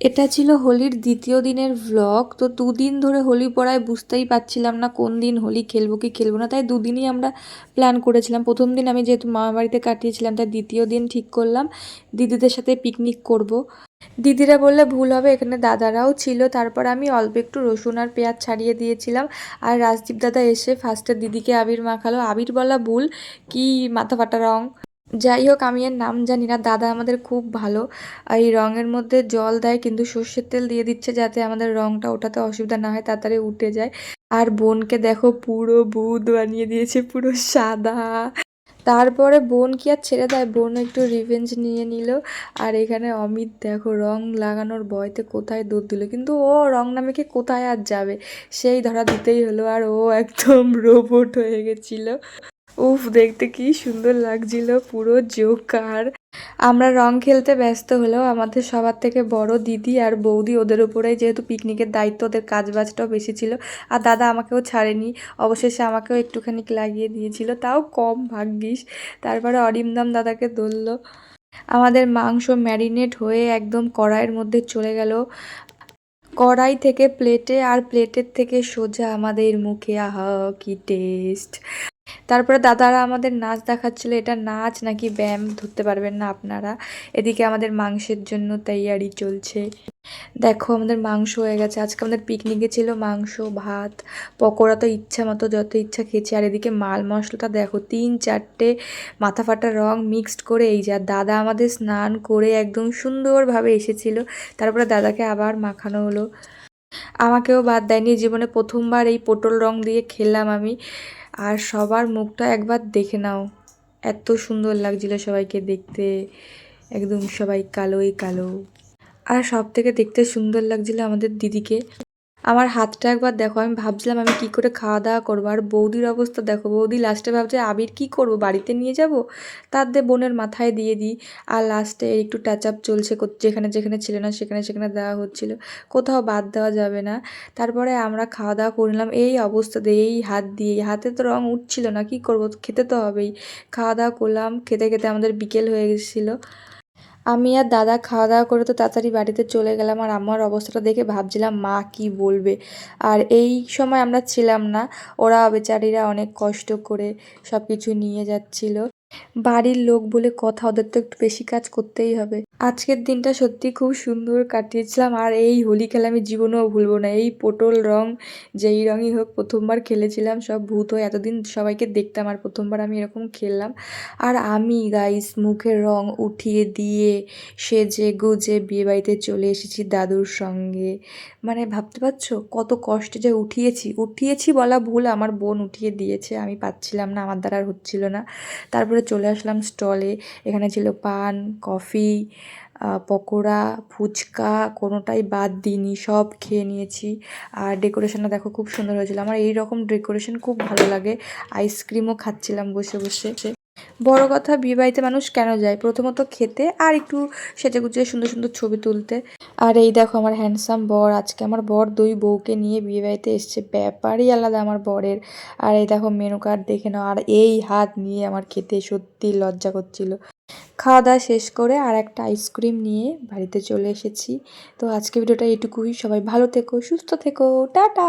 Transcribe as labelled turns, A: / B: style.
A: এটা ছিল হোলির দ্বিতীয় দিনের ভ্লগ। তো দুদিন ধরে হোলি পড়ায় বুঝতেই পারছিলাম না কোন দিন হোলি খেলবো কি খেলবো না, তাই দুদিনই আমরা প্ল্যান করেছিলাম। প্রথম দিন আমি যেহেতু মামা বাড়িতে কাটিয়েছিলাম, তাই দ্বিতীয় দিন ঠিক করলাম দিদিদের সাথে পিকনিক করব। দিদিরা বললে ভুল হবে, এখানে দাদারাও ছিল। তারপর আমি অল্প একটু রসুন আর পেঁয়াজ ছাড়িয়ে দিয়েছিলাম। আর রাজদীপ দাদা এসে ফার্স্টে দিদিকে আবির মাখালো। আবির বলা ভুল, কি মাথা ফাটা রং। যাই হোক, আমি এর নাম জানি না। দাদা আমাদের খুব ভালো, এই রঙের মধ্যে জল দেয় কিন্তু সর্ষের তেল দিয়ে দিচ্ছে যাতে আমাদের রঙটা ওঠাতে অসুবিধা না হয়, তাড়াতাড়ি উঠে যায়। আর বোনকে দেখো পুরো ভূত বানিয়ে দিয়েছে, পুরো সাদা। তারপরে বোন কি আর ছেড়ে দেয়, বোন একটু রিভেঞ্জ নিয়ে নিল। আর এখানে অমিত দেখো রং লাগানোর ভয়তে কোথায় দৌড় দিল, কিন্তু ও রং না মেখে কোথায় আর যাবে, সেই ধরা দিতেই হলো। আর ও একদম রোবট হয়ে গেছিল। উফ, দেখতে কি সুন্দর লাগছিল, পুরো জোকার। আমরা রং খেলতে ব্যস্ত হলেও আমাদের সবার থেকে বড় দিদি আর বৌদি, ওদের উপরেই যেহেতু পিকনিকের দায়িত্ব, ওদের কাজ বাজটাও বেশি ছিল। আর দাদা আমাকেও ছাড়েনি, অবশেষে আমাকেও একটুখানি লাগিয়ে দিয়েছিল, তাও কম ভাগ্যিস। তারপরে অরিন্দম দাদাকে ধরলো। আমাদের মাংস ম্যারিনেট হয়ে একদম কড়াইয়ের মধ্যে চলে গেল, কড়াই থেকে প্লেটে, আর প্লেটের থেকে সোজা আমাদের মুখে। আহা কি টেস্ট! তারপরে দাদারা আমাদের নাচ দেখাচ্ছিল, এটা নাচ নাকি ব্যায়াম ধরতে পারবেন না আপনারা। এদিকে আমাদের মাংসের জন্য তৈয়ারি চলছে। দেখো আমাদের মাংস হয়ে গেছে। আজকে আমাদের পিকনিকে ছিল মাংস, ভাত, পকোড়া তো ইচ্ছা মতো যত ইচ্ছা খেয়েছি। আর এদিকে মাল মশলাটা দেখো, 3-4টে মাথা ফাটা রং মিক্সড করে। এই যা দাদা আমাদের স্নান করে একদম সুন্দরভাবে এসেছিল, তারপরে দাদাকে আবার মাখানো হলো। আমাকেও বাদ দেয়নি, জীবনে প্রথমবার এই পটল রং দিয়ে খেললাম আমি। আর সবার মুখটা একবার দেখে নাও, এত সুন্দর লাগছিল সবাইকে দেখতে, একদম সবাই কালোই কালো। আর সব থেকে দেখতে সুন্দর লাগছিল আমাদের দিদিকে। আমার হাতটা একবার দেখো, আমি ভাবছিলাম আমি কি করে খাওয়া দাওয়া করবো। আর বৌদির অবস্থা দেখো, বৌদি লাস্টে ভাবছে আবির কি করব, বাড়িতে নিয়ে যাব, তার দিয়ে বোনের মাথায় দিয়ে দিই। আর লাস্টে একটু টাচ আপ চলছে, যেখানে যেখানে ছিল না সেখানে সেখানে দেওয়া হচ্ছিল, কোথাও বাদ দেওয়া যাবে না। তারপরে আমরা খাওয়া দাওয়া করলাম এই অবস্থাতে, এই হাত দিয়ে, হাতে তো রং উঠছিল না, কি করব, খেতে তো হবেই। খাওয়া দাওয়া করলাম, খেতে খেতে আমাদের বিকেল হয়ে গেছিলো। আমি আর দাদা খাওয়া দাওয়া করে তো তাড়াতাড়ি বাড়িতে চলে গেলাম। আর আমার অবস্থাটা দেখে ভাবছিলাম মা কি বলবে। আর এই সময় আমরা ছিলাম না, ওরা বেচারিরা অনেক কষ্ট করে সব কিছু নিয়ে যাচ্ছিল। বাড়ির লোক বলে কথা, ওদের তো একটু বেশি কাজ করতেই হবে। আজকের দিনটা সত্যি খুব সুন্দর কাটিয়েছিলাম। আর এই হোলি খেলা আমি জীবনেও ভুলবো না। এই পটল রং, যেই রঙই হোক, প্রথমবার খেলেছিলাম, সব ভূত হয়ে এতদিন সবাইকে দেখতাম, আর প্রথমবার আমি এরকম খেললাম। আর আমি গাইস মুখের রং উঠিয়ে দিয়ে সেজে গুজে বিয়েবাড়িতে চলে এসেছি দাদুর সঙ্গে। মানে ভাবতে পারছো কত কষ্টে যে উঠিয়েছি বলা ভুল, আমার বোন উঠিয়ে দিয়েছে, আমি পাচ্ছিলাম না, আমার দ্বারা আর হচ্ছিল না। তারপরে চলে আসলাম স্টলে। এখানে ছিল পান, কফি, পকোড়া, ফুচকা, কোনোটাই বাদ দিইনি, সব খেয়ে নিয়েছি। আর ডেকোরেশনটা দেখো খুব সুন্দর হয়েছিল, আমার এই রকম ডেকোরেশন খুব ভালো লাগে। আইসক্রিমও খাচ্ছিলাম বসে বসে। বড় কথা, বিয়েবাড়িতে মানুষ কেন যায়, প্রথমত খেতে, আর একটু সেজেগুজে সুন্দর সুন্দর ছবি তুলতে। আর এই দেখো আমার হ্যান্ডসাম বর, আজকে আমার বর 2 বউকে নিয়ে বিয়েবাড়িতে এসছে, ব্যাপারই আলাদা আমার বরের। আর এই দেখো মেনু কার্ড দেখে নাও। আর এই হাত নিয়ে আমার খেতে সত্যি লজ্জা করছিল। খাওয়া দাওয়া শেষ করে আর একটা আইসক্রিম নিয়ে বাড়িতে চলে এসেছি। তো আজকে ভিডিওটা এটুকুই, সবাই ভালো থেকো, সুস্থ থেকো, টাটা।